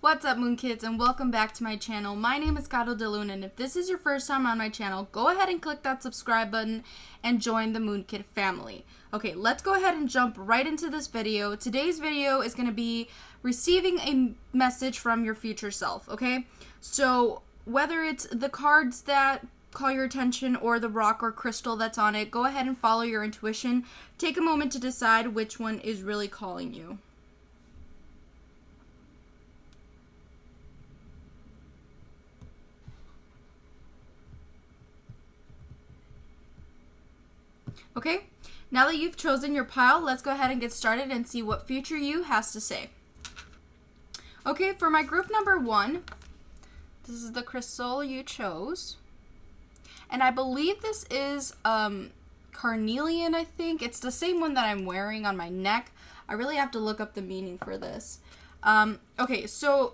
What's up, Moon Kids, and welcome back to my channel. My name is Caro de Lune, and if this is your first time on my channel, go ahead and click that subscribe button and join the Moon Kid family. Okay, let's go ahead and jump right into this video. Today's video is going to be receiving a message from your future self, okay? So whether it's the cards that call your attention or the rock or crystal that's on it, go ahead and follow your intuition. Take a moment to decide which one is really calling you. Okay, now that you've chosen your pile, let's go ahead and get started and see what future you has to say. Okay, for my group number 1, this is the crystal you chose. And I believe this is carnelian, I think. It's the same one that I'm wearing on my neck. I really have to look up the meaning for this. Okay, so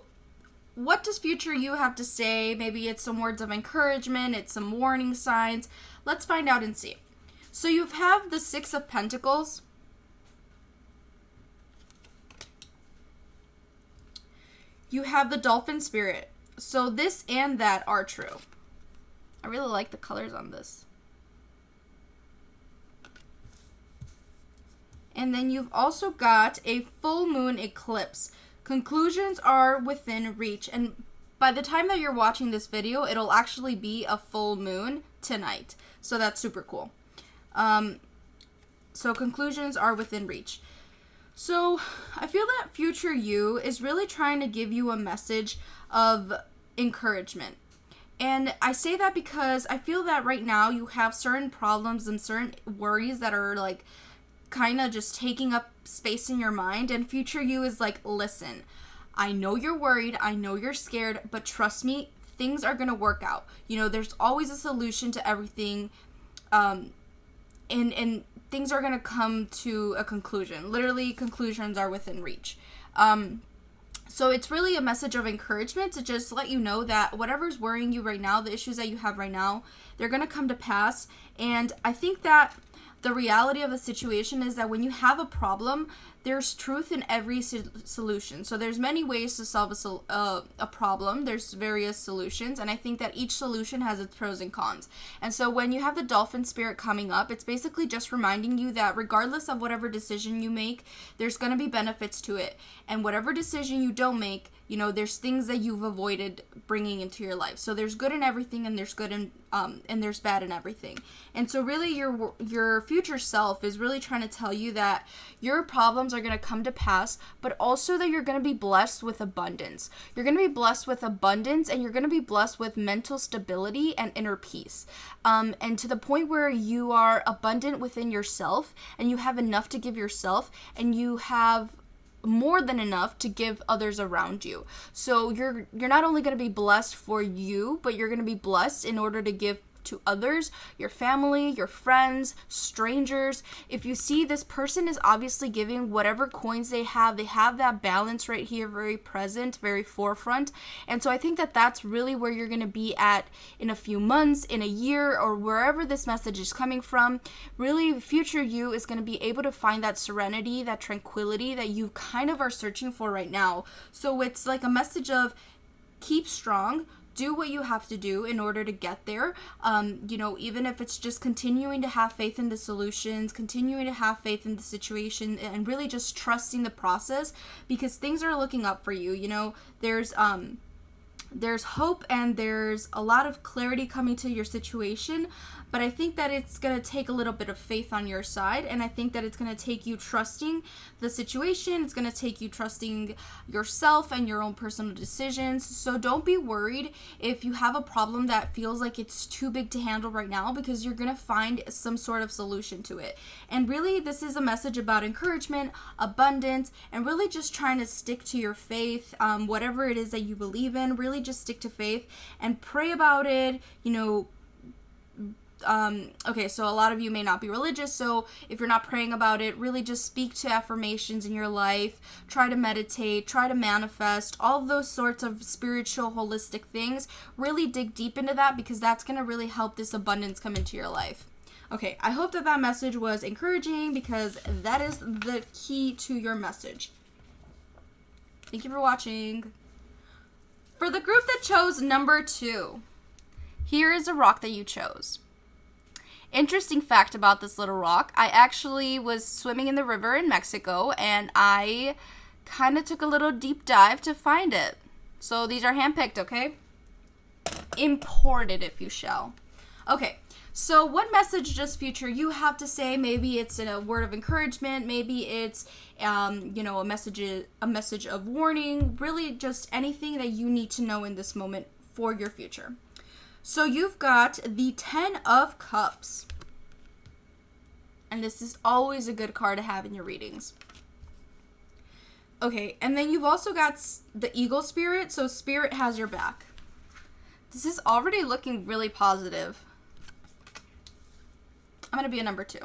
what does future you have to say? Maybe it's some words of encouragement, it's some warning signs. Let's find out and see. So you have the 6 of Pentacles. You have the Dolphin Spirit. So this and that are true. I really like the colors on this. And then you've also got a full moon eclipse. Conclusions are within reach. And by the time that you're watching this video, it'll actually be a full moon tonight. So that's super cool. So conclusions are within reach. So I feel that future you is really trying to give you a message of encouragement. And I say that because I feel that right now you have certain problems and certain worries that are like kind of just taking up space in your mind. And future you is like, listen, I know you're worried. I know you're scared, but trust me, things are going to work out. You know, there's always a solution to everything. And things are going to come to a conclusion. Literally, conclusions are within reach. So it's really a message of encouragement to just let you know that whatever's worrying you right now, the issues that you have right now, they're going to come to pass. And I think that the reality of the situation is that when you have a problem, there's truth in every solution. So there's many ways to solve a problem. There's various solutions, and I think that each solution has its pros and cons. And so when you have the Dolphin Spirit coming up, it's basically just reminding you that regardless of whatever decision you make, there's going to be benefits to it. And whatever decision you don't make, you know, there's things that you've avoided bringing into your life. So there's good in everything, and there's good in and there's bad in everything. And so really your future self is really trying to tell you that your problems are going to come to pass, but also that you're going to be blessed with abundance. You're going to be blessed with abundance, and you're going to be blessed with mental stability and inner peace. And to the point where you are abundant within yourself, and you have enough to give yourself, and you have more than enough to give others around you. So you're not only going to be blessed for you, but you're going to be blessed in order to give to others, your family, your friends, strangers. If you see this person is obviously giving whatever coins they have that balance right here, very present, very forefront. And so I think that that's really where you're going to be at in a few months, in a year, or wherever this message is coming from. Really, future you is going to be able to find that serenity, that tranquility that you kind of are searching for right now. So it's like a message of keep strong. Do what you have to do in order to get there. You know, even if it's just continuing to have faith in the solutions, continuing to have faith in the situation, and really just trusting the process, because things are looking up for you. You know, there's hope and there's a lot of clarity coming to your situation, but I think that it's going to take a little bit of faith on your side, and I think that it's going to take you trusting the situation. It's going to take you trusting yourself and your own personal decisions. So don't be worried if you have a problem that feels like it's too big to handle right now, because you're going to find some sort of solution to it. And really, this is a message about encouragement, abundance, and really just trying to stick to your faith, whatever it is that you believe in. Really just stick to faith and pray about it. You know, okay, so a lot of you may not be religious, so if you're not praying about it, really just speak to affirmations in your life, try to meditate, try to manifest, all of those sorts of spiritual, holistic things. Really dig deep into that, because that's going to really help this abundance come into your life. Okay, I hope that message was encouraging, because that is the key to your message. Thank you for watching. For the group that chose number 2, here is a rock that you chose. Interesting fact about this little rock, I actually was swimming in the river in Mexico, and I kind of took a little deep dive to find it. So these are handpicked, okay? Imported, if you shall. Okay, so what message does future you have to say? Maybe it's a word of encouragement. Maybe it's, a message of warning. Really, just anything that you need to know in this moment for your future. So you've got the 10 of Cups. And this is always a good card to have in your readings. Okay, and then you've also got the Eagle Spirit. So Spirit has your back. This is already looking really positive. I'm going to be a number 2.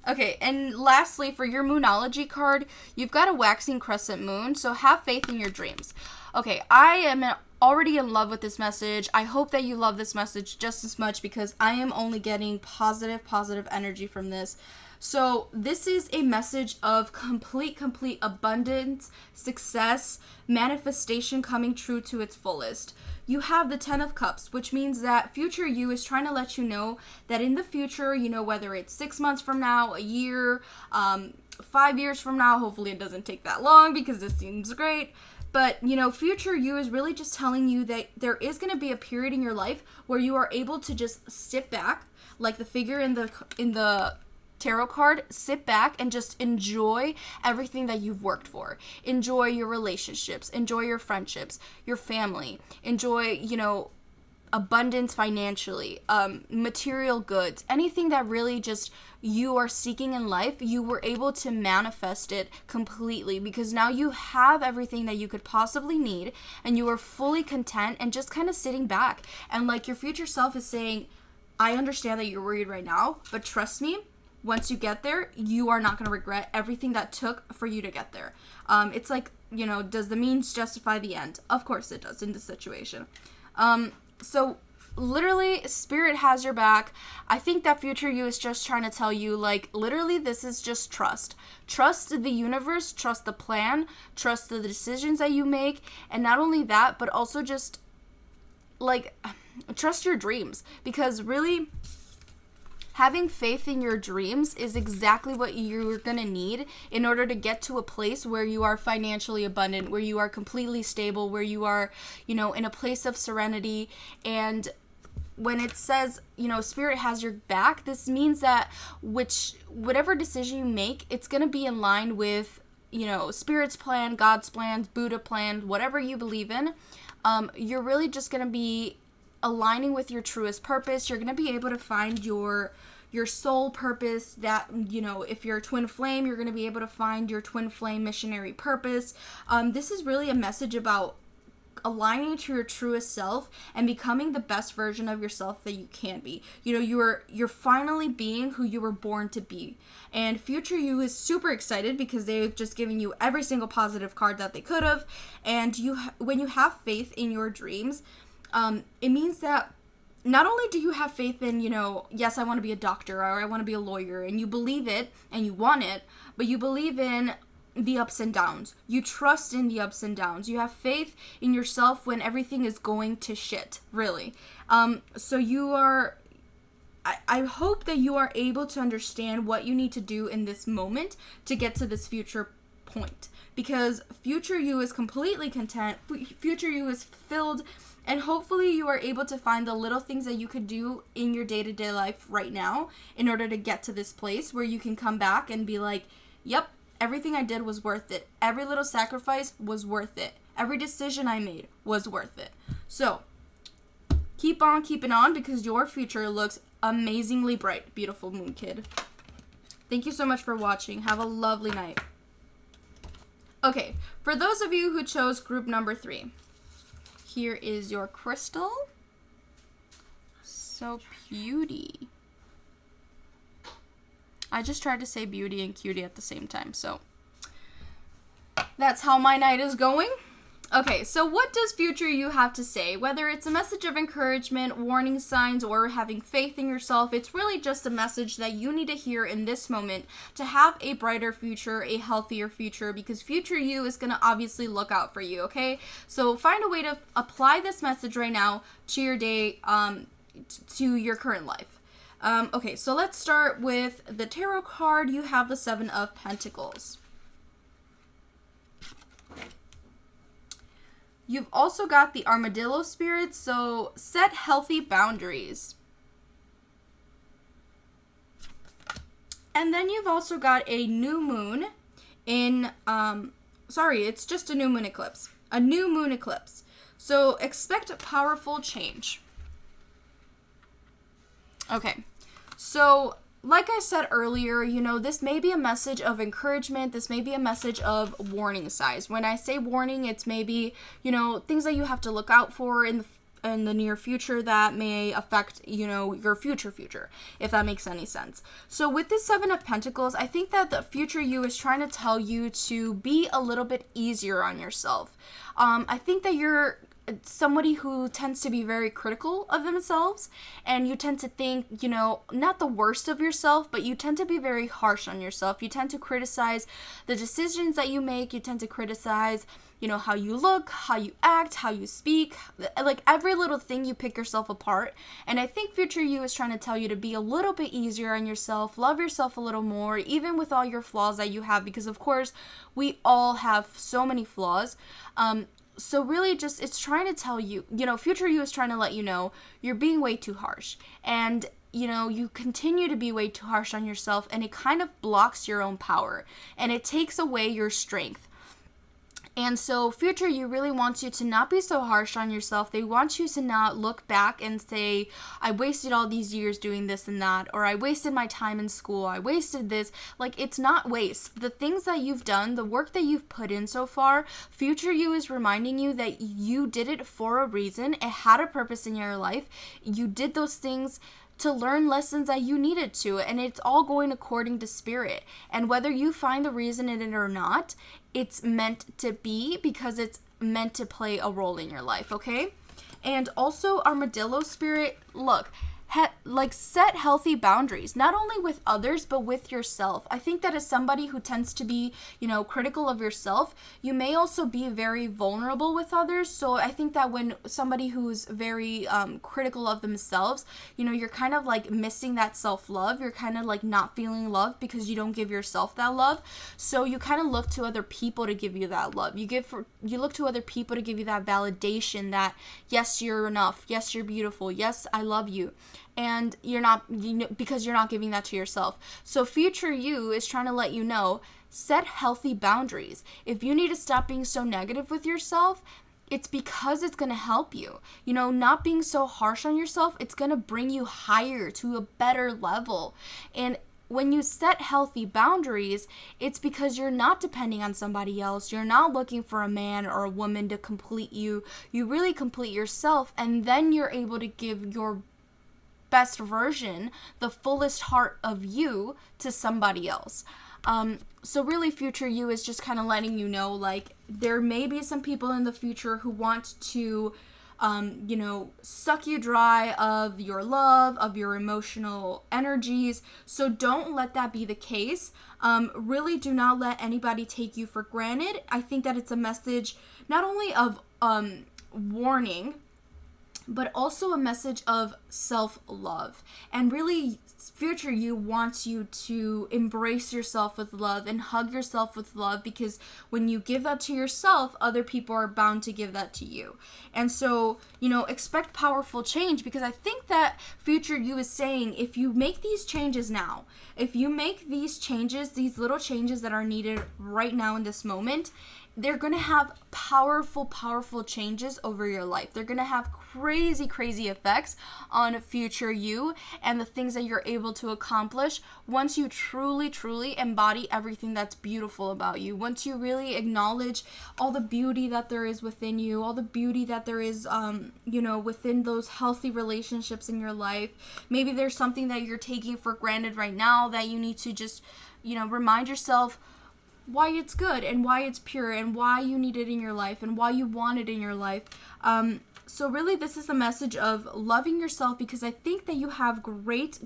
Okay, and lastly, for your Moonology card, you've got a waxing crescent moon, so have faith in your dreams. Okay, I am already in love with this message. I hope that you love this message just as much because I am only getting positive energy from this. So this is a message of complete abundance, success, manifestation coming true to its fullest. You have the 10 of Cups, which means that future you is trying to let you know that in the future, whether it's 6 months from now, a year, 5 years from now, hopefully it doesn't take that long because this seems great. But, future you is really just telling you that there is going to be a period in your life where you are able to just sit back, like the figure in the tarot card, sit back and just enjoy everything that you've worked for. Enjoy your relationships, enjoy your friendships, your family, enjoy, abundance financially, material goods, anything that really just you are seeking in life, you were able to manifest it completely because now you have everything that you could possibly need and you are fully content and just kind of sitting back. And like your future self is saying, I understand that you're worried right now, but trust me, once you get there, you are not going to regret everything that took for you to get there. It's like, does the means justify the end? Of course it does in this situation. So literally, Spirit has your back. I think that future you is just trying to tell you, like, literally, this is just trust. Trust the universe, trust the plan, trust the decisions that you make, and not only that, but also just, like, trust your dreams. Because really, having faith in your dreams is exactly what you're going to need in order to get to a place where you are financially abundant, where you are completely stable, where you are, in a place of serenity. And when it says, Spirit has your back, this means that whatever decision you make, it's going to be in line with, Spirit's plan, God's plan, Buddha plan, whatever you believe in. You're really just going to be aligning with your truest purpose. You're going to be able to find your soul purpose that, if you're a twin flame, you're going to be able to find your twin flame missionary purpose. This is really a message about aligning to your truest self and becoming the best version of yourself that you can be. You're finally being who you were born to be. And future you is super excited because they've just given you every single positive card that they could have. And when you have faith in your dreams, it means that not only do you have faith in, yes, I want to be a doctor or I want to be a lawyer, and you believe it and you want it, but you believe in the ups and downs. You trust in the ups and downs. You have faith in yourself when everything is going to shit, really. So I hope that you are able to understand what you need to do in this moment to get to this future point. Because future you is completely content. Future you is filled. And hopefully you are able to find the little things that you could do in your day-to-day life right now in order to get to this place where you can come back and be like, yep, everything I did was worth it. Every little sacrifice was worth it. Every decision I made was worth it. So keep on keeping on because your future looks amazingly bright, beautiful moon kid. Thank you so much for watching. Have a lovely night. Okay, for those of you who chose group number 3, here is your crystal. So beauty. I just tried to say beauty and cutie at the same time. So that's how my night is going. Okay, so what does future you have to say? Whether it's a message of encouragement, warning signs, or having faith in yourself, it's really just a message that you need to hear in this moment to have a brighter future, a healthier future, because future you is going to obviously look out for you, okay? So find a way to apply this message right now to your day, to your current life. Okay, so let's start with the tarot card. You have the Seven of Pentacles. You've also got the Armadillo Spirit, so set healthy boundaries. And then you've also got a new moon in, it's just a new moon eclipse. A new moon eclipse. So expect a powerful change. Okay, so like I said earlier, this may be a message of encouragement. This may be a message of warning signs. When I say warning, it's maybe, things that you have to look out for in the near future that may affect, your future, if that makes any sense. So with this Seven of Pentacles, I think that the future you is trying to tell you to be a little bit easier on yourself. I think that you're somebody who tends to be very critical of themselves, and you tend to think, not the worst of yourself, but you tend to be very harsh on yourself. You tend to criticize the decisions that you make. You tend to criticize, how you look, how you act, how you speak, like every little thing you pick yourself apart. And I think future you is trying to tell you to be a little bit easier on yourself, love yourself a little more, even with all your flaws that you have, because of course we all have so many flaws. So really just, it's trying to tell you, future you is trying to let you know you're being way too harsh. And, you continue to be way too harsh on yourself, and it kind of blocks your own power, and it takes away your strength. And so future you really wants you to not be so harsh on yourself. They want you to not look back and say, I wasted all these years doing this and that, or I wasted my time in school, I wasted this. Like, it's not waste. The things that you've done, the work that you've put in so far, future you is reminding you that you did it for a reason. It had a purpose in your life. You did those things to learn lessons that you needed to, and it's all going according to spirit. And whether you find the reason in it or not, it's meant to be, because it's meant to play a role in your life, okay? And also, Armadillo Spirit, look, set healthy boundaries, not only with others, but with yourself. I think that as somebody who tends to be, critical of yourself, you may also be very vulnerable with others. So I think that when somebody who's very critical of themselves, you're kind of like missing that self-love. You're kind of like not feeling love because you don't give yourself that love. So you kind of look to other people to give you that love. You look to other people to give you that validation that, yes, you're enough. Yes, you're beautiful. Yes, I love you. And you're not, because you're not giving that to yourself. So future you is trying to let you know, set healthy boundaries. If you need to stop being so negative with yourself, it's because it's going to help you. Not being so harsh on yourself, it's going to bring you higher to a better level. And when you set healthy boundaries, it's because you're not depending on somebody else. You're not looking for a man or a woman to complete you. You really complete yourself, and then you're able to give your best version, the fullest heart of you, to somebody else. So really future you is just kind of letting you know, like, there may be some people in the future who want to suck you dry of your love, of your emotional energies. So don't let that be the case. Really do not let anybody take you for granted. I think that it's a message not only of warning, but also a message of self-love. And really, future you wants you to embrace yourself with love and hug yourself with love, because when you give that to yourself, other people are bound to give that to you. And so, expect powerful change, because I think that future you is saying, if you make these changes now, if you make these changes, these little changes that are needed right now in this moment, they're going to have powerful changes over your life. They're going to have crazy effects on future you and the things that you're able to accomplish once you truly embody everything that's beautiful about you. Once you really acknowledge all the beauty that there is within you, all the beauty that there is, within those healthy relationships in your life. Maybe there's something that you're taking for granted right now that you need to just, remind yourself, why it's good and why it's pure and why you need it in your life and why you want it in your life. So really, this is the message of loving yourself, because I think that you have great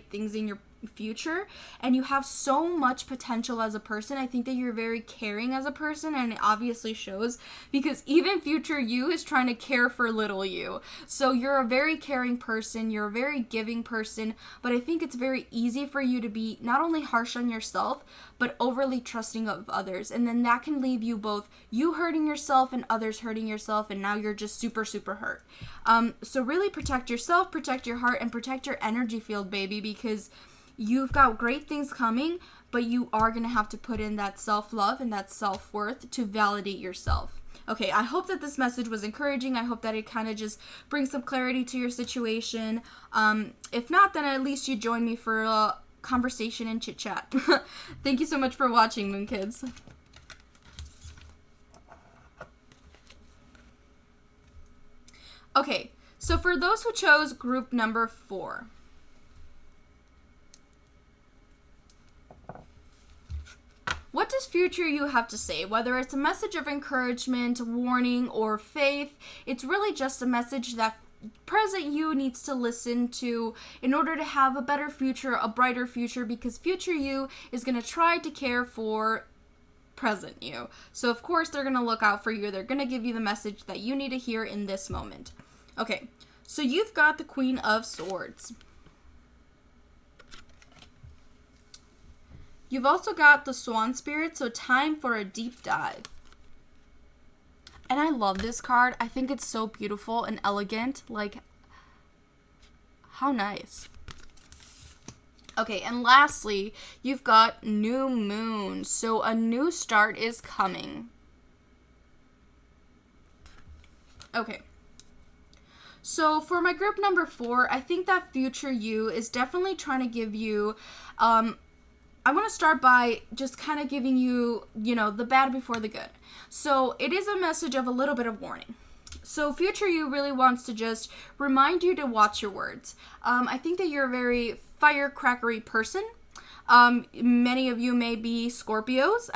things in your future, and you have so much potential as a person. I think that you're very caring as a person, and it obviously shows, because even future you is trying to care for little you. So you're a very caring person, you're a very giving person, but I think it's very easy for you to be not only harsh on yourself, but overly trusting of others, and then that can leave you both you hurting yourself and others hurting yourself, and now you're just super hurt. So really protect yourself, protect your heart, and protect your energy field, baby, because you've got great things coming, but you are going to have to put in that self-love and that self-worth to validate yourself. Okay, I hope that this message was encouraging. I hope that it kind of just brings some clarity to your situation. If not, then at least you join me for a conversation and chit-chat. Thank you so much for watching, Moon Kids. Okay, so for those who chose group number 4, what does future you have to say? Whether it's a message of encouragement, warning, or faith, it's really just a message that present you needs to listen to in order to have a better future, a brighter future, because future you is going to try to care for present you. So of course they're going to look out for you. They're going to give you the message that you need to hear in this moment. Okay, so you've got the Queen of Swords. You've also got the Swan Spirit, so time for a deep dive. And I love this card. I think it's so beautiful and elegant. Like, how nice. Okay, and lastly, you've got New Moon. So a new start is coming. Okay. So for my group number 4, I think that future you is definitely trying to give you, I want to start by just kind of giving you, the bad before the good. So it is a message of a little bit of warning. So future you really wants to just remind you to watch your words. I think that you're a very firecrackery person. Many of you may be Scorpios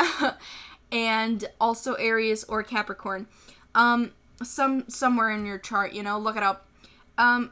and also Aries or Capricorn. Somewhere in your chart, look it up.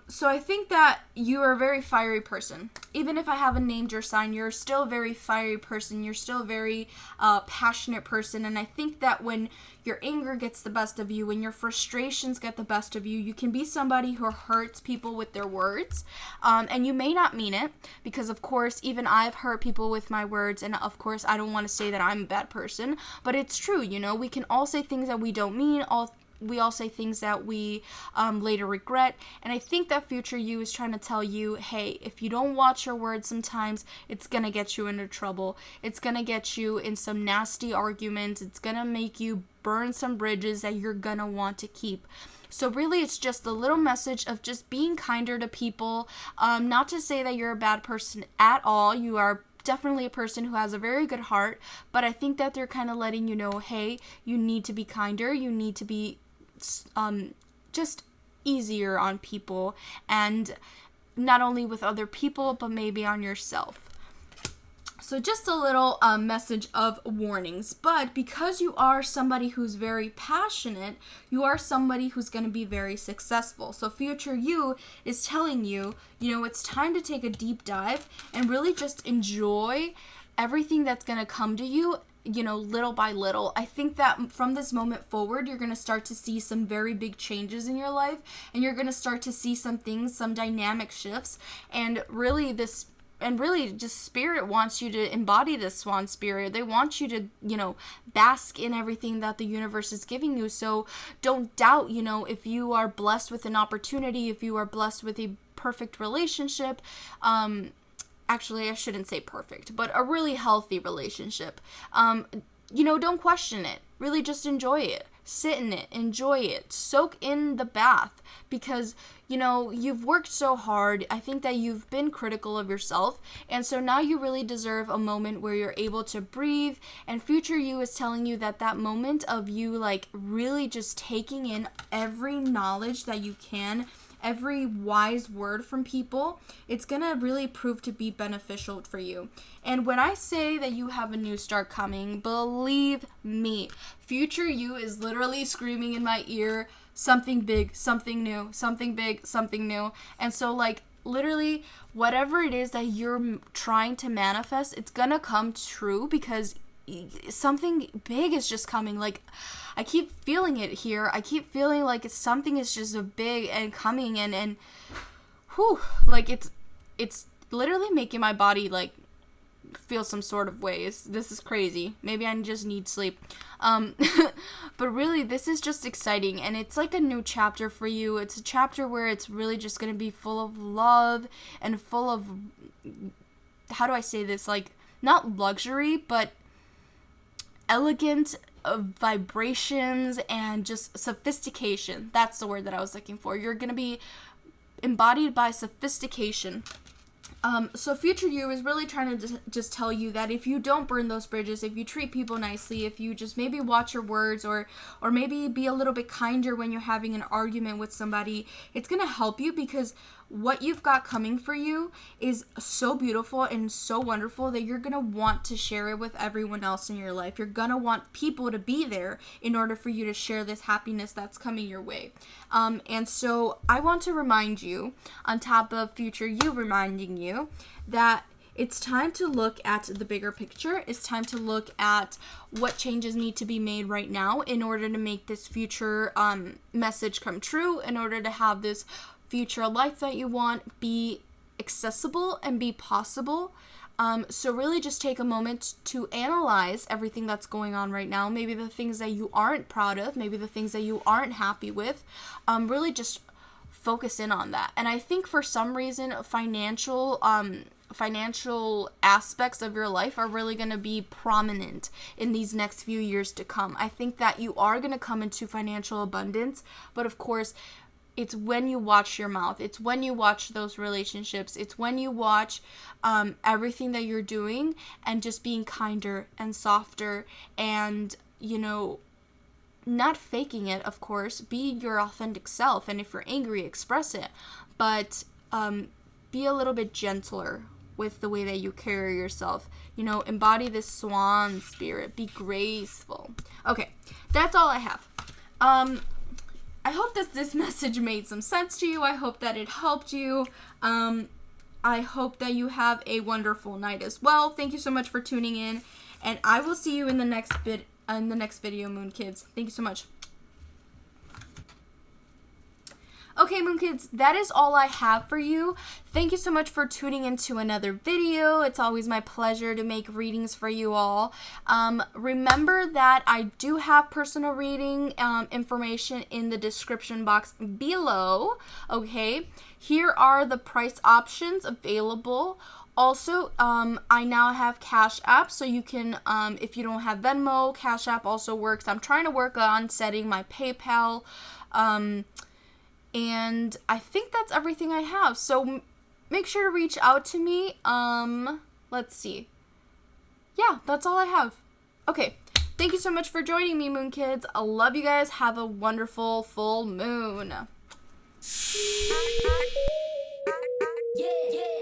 So I think that you are a very fiery person. Even if I haven't named your sign, you're still a very fiery person. You're still a very passionate person. And I think that when your anger gets the best of you, when your frustrations get the best of you, you can be somebody who hurts people with their words. And you may not mean it, because of course, even I've hurt people with my words. And of course, I don't want to say that I'm a bad person, but it's true. We can all say things that we don't mean. We all say things that we later regret. And I think that future you is trying to tell you, hey, if you don't watch your words sometimes, it's going to get you into trouble. It's going to get you in some nasty arguments. It's going to make you burn some bridges that you're going to want to keep. So really, it's just a little message of just being kinder to people. Not to say that you're a bad person at all. You are definitely a person who has a very good heart. But I think that they're kind of letting you know, hey, you need to be kinder. You need to be just easier on people, and not only with other people, but maybe on yourself. So just a little message of warnings. But because you are somebody who's very passionate, you are somebody who's going to be very successful. So future you is telling you, it's time to take a deep dive and really just enjoy everything that's going to come to you, little by little. I think that from this moment forward, you're going to start to see some very big changes in your life, and you're going to start to see some things, some dynamic shifts, and really just spirit wants you to embody this swan spirit. They want you to, bask in everything that the universe is giving you. So don't doubt, if you are blessed with an opportunity, if you are blessed with a perfect relationship, actually, I shouldn't say perfect, but a really healthy relationship. Don't question it. Really just enjoy it. Sit in it. Enjoy it. Soak in the bath, because, you've worked so hard. I think that you've been critical of yourself. And so now you really deserve a moment where you're able to breathe. And future you is telling you that moment of you, really just taking in every knowledge that you can every wise word from people, it's gonna really prove to be beneficial for you. And when I say that you have a new start coming, believe me, future you is literally screaming in my ear, something big, something new, something big, something new. And so, like, literally, whatever it is that you're trying to manifest, it's gonna come true, because something big is just coming. Like, I keep feeling it here. I keep feeling like something is just big and coming, and whew, like, it's literally making my body, like, feel some sort of ways. This is crazy. Maybe I just need sleep. But really, this is just exciting, and it's like a new chapter for you. It's a chapter where it's really just gonna be full of love and full of, how do I say this, like, not luxury, but elegant vibrations and just sophistication. That's the word that I was looking for. You're gonna be embodied by sophistication. So future you is really trying to just tell you that if you don't burn those bridges, if you treat people nicely, if you just maybe watch your words, or maybe be a little bit kinder when you're having an argument with somebody, it's going to help you, because what you've got coming for you is so beautiful and so wonderful that you're going to want to share it with everyone else in your life. You're going to want people to be there in order for you to share this happiness that's coming your way. And so I want to remind you, on top of future you reminding you, that it's time to look at the bigger picture. It's time to look at what changes need to be made right now in order to make this future message come true, in order to have this future life that you want be accessible and be possible. So really just take a moment to analyze everything that's going on right now. Maybe the things that you aren't proud of, maybe the things that you aren't happy with. Really just focus in on that. And I think for some reason, financial aspects of your life are really going to be prominent in these next few years to come. I think that you are going to come into financial abundance, but of course, it's when you watch your mouth. It's when you watch those relationships. It's when you watch everything that you're doing, and just being kinder and softer, and, you know, not faking it, of course. Be your authentic self, and if you're angry, express it. But be a little bit gentler with the way that you carry yourself. You know, embody this swan spirit. Be graceful. Okay, that's all I have. I hope that this message made some sense to you. I hope that it helped you. I hope that you have a wonderful night as well. Thank you so much for tuning in, and I will see you in the next video, Moon Kids. Thank you so much. Okay, Moon Kids, that is all I have for you. Thank you so much for tuning into another video. It's always my pleasure to make readings for you all. Remember that I do have personal reading information in the description box below. Okay, here are the price options available. Also, I now have CashApp, so you can, if you don't have Venmo, CashApp also works. I'm trying to work on setting my PayPal, and I think that's everything I have. So make sure to reach out to me. Let's see. Yeah, that's all I have. Okay. Thank you so much for joining me, Moon Kids. I love you guys. Have a wonderful full moon. Yeah.